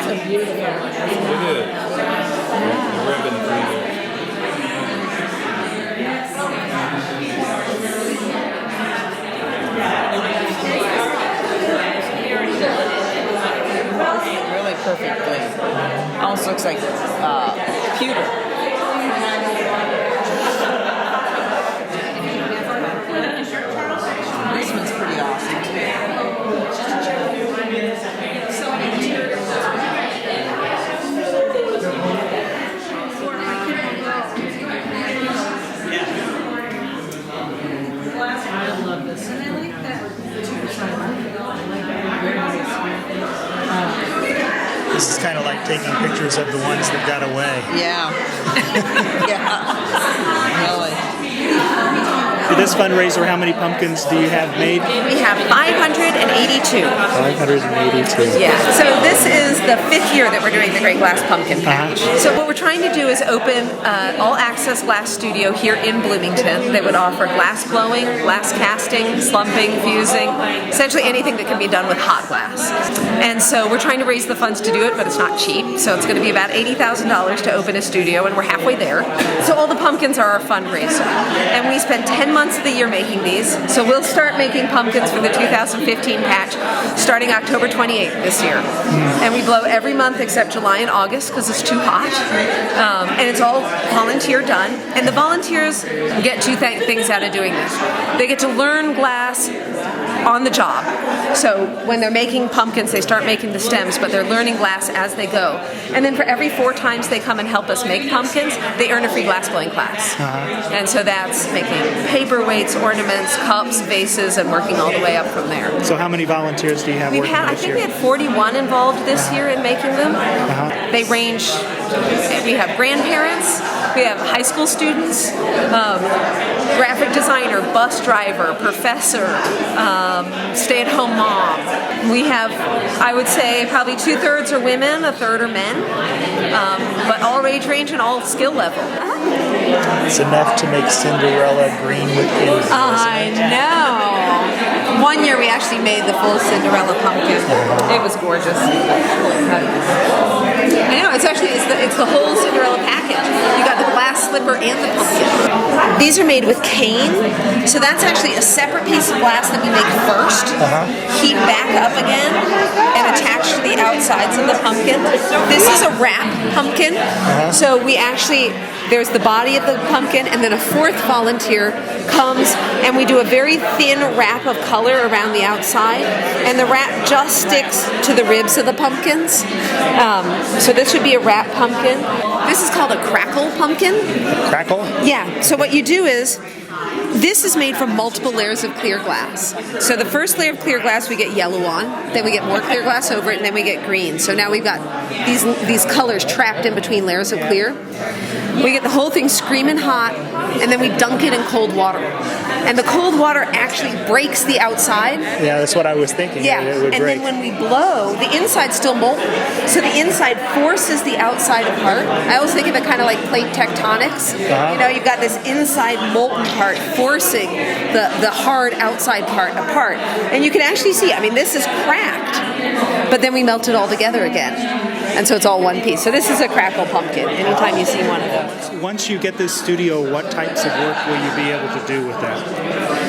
so beautiful. Look at it. The ribbon through there. Really perfect thing. Almost looks like pewter. This one's pretty awesome too. I love this. This is kind of like taking pictures of the ones that got away. Yeah. Yeah. Really. For this fundraiser, how many pumpkins do you have made? We have 582. 582. Yeah. So this is the 5th year that we're doing the Great Glass Pumpkin Patch. So what we're trying to do is open all-access glass studio here in Bloomington that would offer glass blowing, glass casting, slumping, fusing, essentially anything that can be done with hot glass. And so we're trying to raise the funds to do it, but it's not cheap. So it's going to be about $80,000 to open a studio, and we're halfway there. So all the pumpkins are our fundraiser. And we spend 10 months of the year making these. So we'll start making pumpkins for the 2015 patch starting October 28th this year. And we blow every month except July and August because it's too hot. And it's all volunteer done. And the volunteers get two things out of doing this. They get to learn glass on the job. So when they're making pumpkins, they start making the stems, but they're learning glass as they go. And then for every 4 times they come and help us make pumpkins, they earn a free glass blowing class. And so that's making paperweights, ornaments, cups, vases, and working all the way up from there. So how many volunteers do you have working I this think year? we had 41 involved this year in making them. They range, we have grandparents, we have high school students, graphic designer, bus driver, professor, stay-at-home mom. We have, I would say, probably 2/3 are women, 1/3 are men, but all age range and all skill level. It's enough to make Cinderella green with envy. I know. One year we actually made the full Cinderella pumpkin. It was gorgeous. I know, it's the whole Cinderella package. You got the glass slipper and the pumpkin. These are made with cane, so that's actually a separate piece of glass that we make first, heat back up again, and attach to the outsides of the pumpkin. This is a wrap pumpkin, so there's the body of the pumpkin, and then a 4th volunteer comes and we do a very thin wrap of color around the outside, and the wrap just sticks to the ribs of the pumpkins. So this would be a wrap pumpkin. This is called a crackle pumpkin. Crackle? Yeah, so what you do is, this is made from multiple layers of clear glass. So the first layer of clear glass we get yellow on, then we get more clear glass over it, and then we get green. So now we've got these colors trapped in between layers of clear. We get the whole thing screaming hot, and then we dunk it in cold water. And the cold water actually breaks the outside. Yeah, that's what I was thinking. Yeah, It would and break. then when we blow, the inside's still molten. So the inside forces the outside apart. I always think of it kind of like plate tectonics. You know, you've got this inside molten part forcing the hard outside part apart. And you can actually see, I mean, this is cracked, but then we melt it all together again. And so it's all one piece. So this is a crackle pumpkin, anytime you see one of those. Once you get this studio, what types of work will you be able to do with that?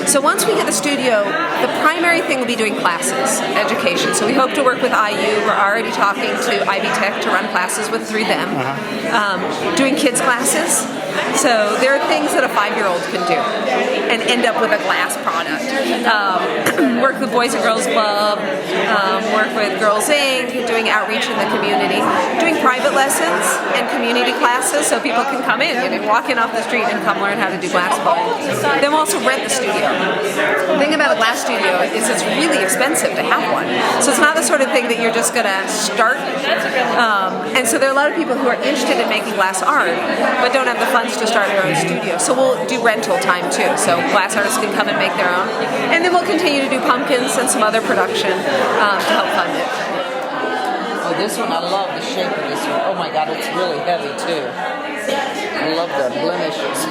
So once we get the studio, the primary thing will be doing classes, education. So we hope to work with IU. We're already talking to Ivy Tech to run classes through them. Doing kids classes. So there are things that a 5-year-old can do and end up with a glass product. Work with Boys and Girls Club, work with Girls Inc., doing outreach in the community, doing private lessons and community classes so people can come in, walk in off the street and come learn how to do glass blowing. Then we'll also rent the studio. The thing about a glass studio is it's really expensive to have one. So it's not the sort of thing that you're just going to start. And so there are a lot of people who are interested in making glass art but don't have the funds to start their own studio. So we'll do rental time too. So glass artists can come and make their own. And then we'll continue to do pumpkins and some other production to help fund it. Oh, this one, I love the shape of this one. Oh my God, it's really heavy too. I love the blemishes.